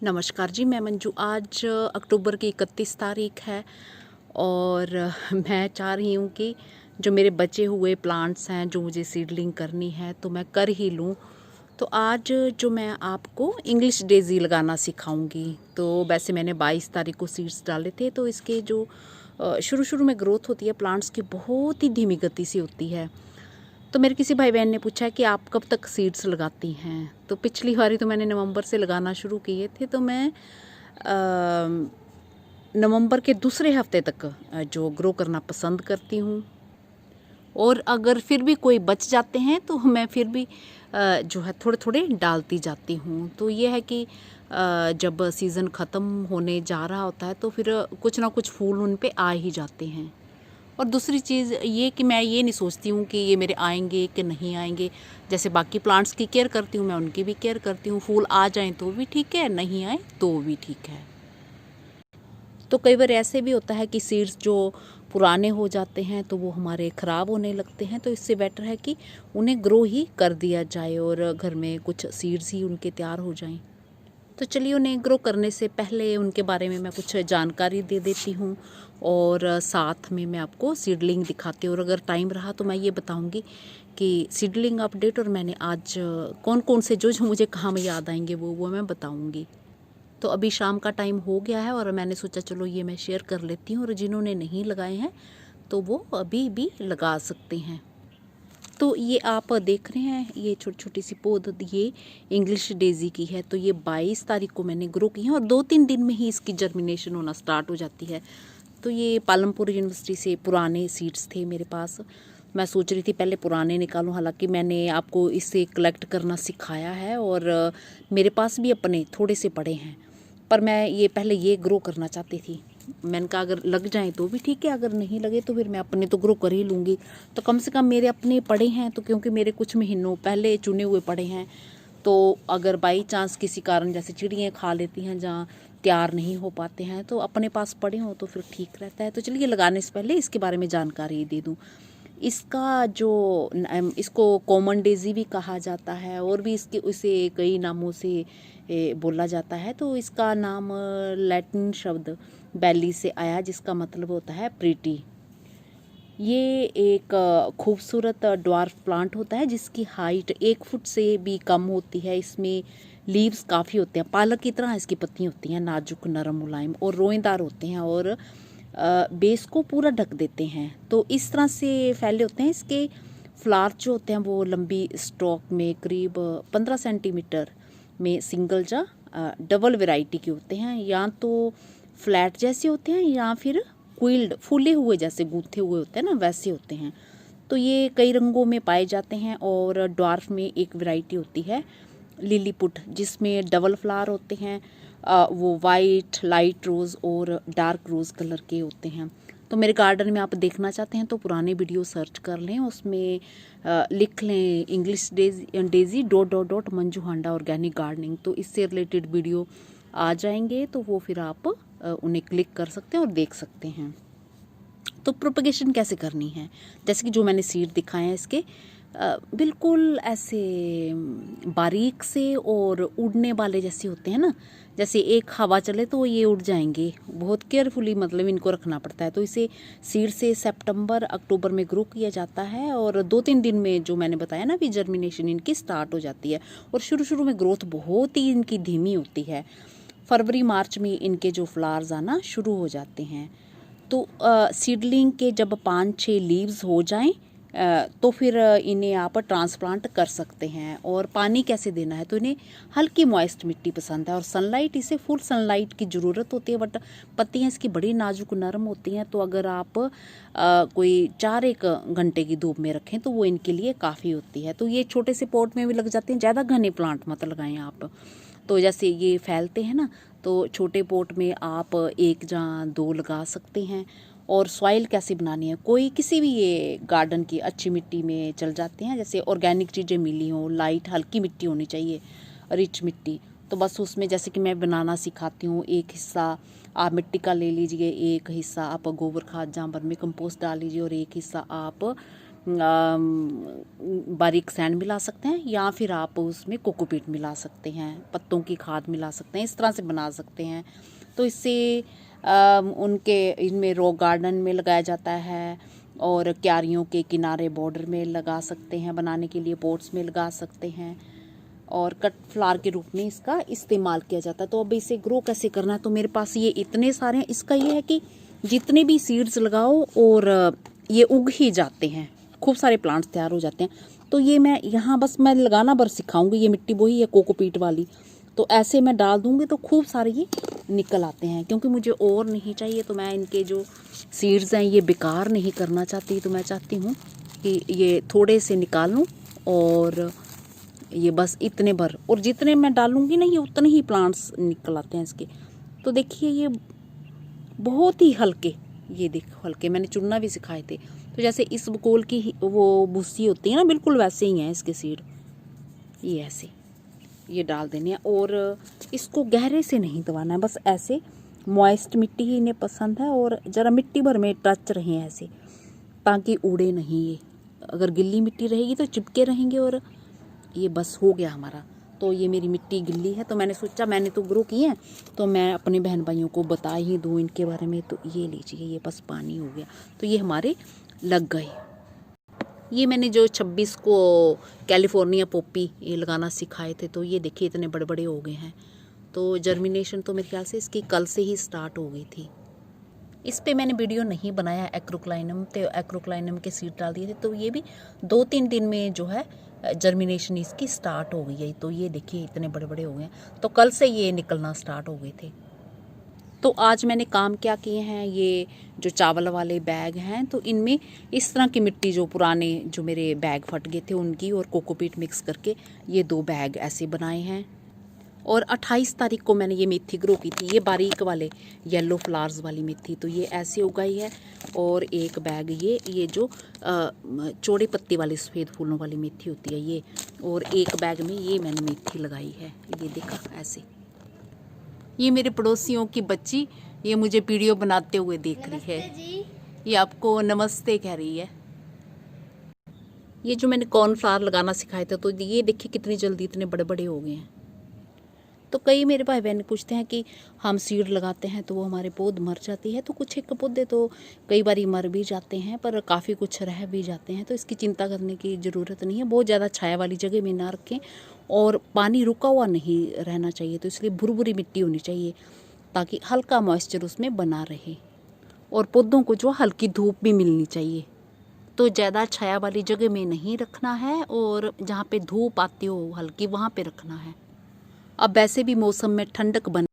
नमस्कार जी, मैं मंजू। आज अक्टूबर की 31 तारीख है और मैं चाह रही हूँ कि जो मेरे बचे हुए प्लांट्स हैं जो मुझे सीडलिंग करनी है तो मैं कर ही लूँ। तो आज जो मैं आपको इंग्लिश डेज़ी लगाना सिखाऊंगी। तो वैसे मैंने 22 तारीख को सीड्स डाले थे, तो इसके जो शुरू शुरू में ग्रोथ होती है प्लांट्स की बहुत ही धीमी गति से होती है। तो मेरे किसी भाई बहन ने पूछा कि आप कब तक सीड्स लगाती हैं। तो पिछली बारी तो मैंने नवंबर से लगाना शुरू किए थे, तो मैं नवंबर के दूसरे हफ्ते तक जो ग्रो करना पसंद करती हूँ। और अगर फिर भी कोई बच जाते हैं तो मैं फिर भी जो है थोड़े थोड़े डालती जाती हूँ। तो ये है कि जब सीज़न ख़त्म होने जा रहा होता है तो फिर कुछ ना कुछ फूल उन पे आ ही जाते हैं। और दूसरी चीज़ ये कि मैं ये नहीं सोचती हूँ कि ये मेरे आएंगे कि नहीं आएंगे। जैसे बाकी प्लांट्स की केयर करती हूँ, मैं उनकी भी केयर करती हूँ। फूल आ जाएं तो भी ठीक है, नहीं आए तो भी ठीक है। तो कई बार ऐसे भी होता है कि सीड्स जो पुराने हो जाते हैं तो वो हमारे ख़राब होने लगते हैं। तो इससे बेटर है कि उन्हें ग्रो ही कर दिया जाए और घर में कुछ सीड्स ही उनके तैयार हो जाएं। तो चलिए, उन्हें ग्रो करने से पहले उनके बारे में मैं कुछ जानकारी दे देती हूँ और साथ में मैं आपको सीडलिंग दिखाती हूँ। और अगर टाइम रहा तो मैं ये बताऊँगी कि सीडलिंग अपडेट और मैंने आज कौन कौन से जो जो मुझे काम याद आएंगे वो मैं बताऊँगी। तो अभी शाम का टाइम हो गया है और मैंने सोचा चलो ये मैं शेयर कर लेती हूँ। और जिन्होंने नहीं लगाए हैं तो वो अभी भी लगा सकते हैं। तो ये आप देख रहे हैं, ये छोटी छोटी सी पौध ये इंग्लिश डेज़ी की है। तो ये 22 तारीख को मैंने ग्रो की है और 2-3 दिन में ही इसकी जर्मिनेशन होना स्टार्ट हो जाती है। तो ये पालमपुर यूनिवर्सिटी से पुराने सीड्स थे मेरे पास। मैं सोच रही थी पहले पुराने निकालूं, हालांकि मैंने आपको इसे कलेक्ट करना सिखाया है और मेरे पास भी अपने थोड़े से पड़े हैं। पर मैं ये पहले ये ग्रो करना चाहती थी। मैंने कहा अगर लग जाएं तो भी ठीक है, अगर नहीं लगे तो फिर मैं अपने तो ग्रो कर ही लूँगी। तो कम से कम मेरे अपने पड़े हैं, तो क्योंकि मेरे कुछ महीनों पहले चुने हुए पड़े हैं, तो अगर बाई चांस किसी कारण जैसे चिड़ियाँ खा लेती हैं जहाँ तैयार नहीं हो पाते हैं तो अपने पास पड़े हों तो फिर ठीक रहता है। तो चलिए, लगाने से पहले इसके बारे में जानकारी दे दूँ। इसका जो इसको कॉमन डेज़ी भी कहा जाता है और भी इसके इसे कई नामों से बोला जाता है। तो इसका नाम लैटिन शब्द बैली से आया, जिसका मतलब होता है प्रीटी। ये एक खूबसूरत ड्वार्फ प्लांट होता है जिसकी हाइट 1 फुट से भी कम होती है। इसमें लीव्स काफ़ी होते हैं, पालक की तरह इसकी पत्तियाँ होती हैं, नाजुक नरम मुलायम और रोएदार होते हैं और बेस को पूरा ढक देते हैं। तो इस तरह से फैले होते हैं। इसके फ्लावर जो होते हैं वो लंबी स्टॉक में करीब 15 सेंटीमीटर में सिंगल या डबल वैरायटी के होते हैं। या तो फ्लैट जैसे होते हैं या फिर क्विल्ड फूले हुए जैसे गूथे हुए होते हैं ना, वैसे होते हैं। तो ये कई रंगों में पाए जाते हैं। और ड्वार्फ में एक वैरायटी होती है लिलीपुट, जिसमें डबल फ्लावर होते हैं। वो वाइट, लाइट रोज़ और डार्क रोज़ कलर के होते हैं। तो मेरे गार्डन में आप देखना चाहते हैं तो पुराने वीडियो सर्च कर लें, उसमें लिख लें इंग्लिश डेज़ी डॉट मंजू हांडा ऑर्गेनिक गार्डनिंग। तो इससे रिलेटेड वीडियो आ जाएंगे, तो वो फिर आप उन्हें क्लिक कर सकते हैं और देख सकते हैं। तो प्रोपगेशन कैसे करनी है, जैसे कि जो मैंने सीड दिखाए हैं इसके बिल्कुल ऐसे बारीक से और उड़ने वाले जैसे होते हैं ना, जैसे एक हवा चले तो ये उड़ जाएंगे। बहुत केयरफुली मतलब इनको रखना पड़ता है। तो इसे सीड से सितंबर अक्टूबर में ग्रो किया जाता है और 2-3 दिन में जो मैंने बताया ना भी जर्मिनेशन इनकी स्टार्ट हो जाती है। और शुरू शुरू में ग्रोथ बहुत ही इनकी धीमी होती है। फरवरी मार्च में इनके जो फ्लावर्स आना शुरू हो जाते हैं। तो सीडलिंग के जब 5-6 लीव्स हो जाएं तो फिर इन्हें आप ट्रांसप्लांट कर सकते हैं। और पानी कैसे देना है, तो इन्हें हल्की मॉइस्ट मिट्टी पसंद है और सनलाइट, इसे फुल सनलाइट की ज़रूरत होती है। बट पत्तियाँ इसकी बड़ी नाजुक नरम होती हैं, तो अगर आप कोई 4-1 घंटे की धूप में रखें तो वो इनके लिए काफ़ी होती है। तो ये छोटे से पॉट में भी लग जाते हैं, ज़्यादा घने प्लांट मत लगाएं आप। तो जैसे ये फैलते हैं ना, तो छोटे पॉट में आप 1 या 2 लगा सकते हैं। और सॉइल कैसे बनानी है, कोई किसी भी ये गार्डन की अच्छी मिट्टी में चल जाते हैं, जैसे ऑर्गेनिक चीज़ें मिली हों, लाइट हल्की मिट्टी होनी चाहिए, रिच मिट्टी। तो बस उसमें जैसे कि मैं बनाना सिखाती हूँ, एक हिस्सा आप मिट्टी का ले लीजिए, एक हिस्सा आप गोबर खाद जहाँ वर्मी कंपोस्ट डाल लीजिए और एक हिस्सा आप बारीक सैंड मिला सकते हैं, या फिर आप उसमें कोकोपीट मिला सकते हैं, पत्तों की खाद मिला सकते हैं, इस तरह से बना सकते हैं। तो इससे उनके इनमें रॉक गार्डन में लगाया जाता है, और क्यारियों के किनारे बॉर्डर में लगा सकते हैं, बनाने के लिए पॉट्स में लगा सकते हैं, और कट फ्लावर के रूप में इसका इस्तेमाल किया जाता है। तो अब इसे ग्रो कैसे करना है, तो मेरे पास ये इतने सारे हैं। इसका ये है कि जितने भी सीड्स लगाओ और ये उग ही जाते हैं, खूब सारे प्लांट्स तैयार हो जाते हैं। तो ये मैं यहाँ बस मैं लगाना भर सिखाऊंगी। ये मिट्टी वही है कोकोपीट वाली, तो ऐसे मैं डाल दूंगी तो खूब सारे ये निकल आते हैं। क्योंकि मुझे और नहीं चाहिए, तो मैं इनके जो सीड्स हैं ये बेकार नहीं करना चाहती। तो मैं चाहती हूँ कि ये थोड़े से निकाल लूँ, और ये बस इतने भर, और जितने मैं डालूंगी ना ये उतने ही प्लांट्स निकल आते हैं इसके। तो देखिए ये बहुत ही हल्के, ये देखो हल्के, मैंने चुनना भी सिखाए थे। तो जैसे इस बकोल की वो भूसी होती है ना, बिल्कुल वैसे ही हैं इसके सीड। ये ऐसे ये डाल देने हैं, और इसको गहरे से नहीं दबाना है, बस ऐसे मॉइस्ट मिट्टी ही इन्हें पसंद है, और ज़रा मिट्टी भर में टच रहे ऐसे, ताकि उड़े नहीं ये। अगर गिल्ली मिट्टी रहेगी तो चिपके रहेंगे, और ये बस हो गया हमारा। तो ये मेरी मिट्टी गिल्ली है, तो मैंने सोचा मैंने तो ग्रो किए हैं, तो मैं अपने बहन भाइयों को बता ही दूँ इनके बारे में। तो ये लीजिए, ये बस पानी हो गया, तो ये हमारे लग गए। ये मैंने जो 26 को कैलिफोर्निया पॉपी ये लगाना सिखाए थे, तो ये देखिए इतने बड़े बड़े हो गए हैं। तो जर्मिनेशन तो मेरे ख्याल से इसकी कल से ही स्टार्ट हो गई थी। इस पे मैंने वीडियो नहीं बनाया एक्रोक्लाइनम, तो एक्रोक्लाइनम के सीड डाल दिए थे, तो ये भी 2-3 दिन में जो है जर्मिनेशन इसकी स्टार्ट हो गई है। तो ये देखिए इतने बड़े बड़े हो गए हैं, तो कल से ये निकलना स्टार्ट हो गए थे। तो आज मैंने काम क्या किए हैं, ये जो चावल वाले बैग हैं, तो इनमें इस तरह की मिट्टी, जो पुराने जो मेरे बैग फट गए थे उनकी, और कोकोपीट मिक्स करके ये 2 बैग ऐसे बनाए हैं। और 28 तारीख को मैंने ये मेथी ग्रो की थी, ये बारीक वाले येलो फ्लावर्स वाली मेथी, तो ये ऐसे उगाई है। और एक बैग ये जो चौड़े पत्ती वाली सफ़ेद फूलों वाली मेथी होती है ये, और एक बैग में ये मैंने मेथी लगाई है, ये देखा ऐसे। ये मेरे पड़ोसियों की बच्ची, ये मुझे वीडियो बनाते हुए देख रही है, ये आपको नमस्ते कह रही है। ये जो मैंने कॉर्नफ्लावर लगाना सिखाया था, तो ये देखिए कितनी जल्दी इतने बड़े बड़े हो गए हैं। तो कई मेरे भाई बहन पूछते हैं कि हम सीड लगाते हैं तो वो हमारे पौध मर जाती है, तो कुछ एक पौधे तो कई बार मर भी जाते हैं, पर काफ़ी कुछ रह भी जाते हैं। तो इसकी चिंता करने की ज़रूरत नहीं है। बहुत ज़्यादा छाया वाली जगह में ना रखें, और पानी रुका हुआ नहीं रहना चाहिए, तो इसलिए भुरभुरी मिट्टी होनी चाहिए, ताकि हल्का मॉइस्चर उसमें बना रहे। और पौधों को जो हल्की धूप भी मिलनी चाहिए, तो ज़्यादा छाया वाली जगह में नहीं रखना है, और जहाँ पे धूप आती हो हल्की वहाँ पे रखना है। अब वैसे भी मौसम में ठंडक बन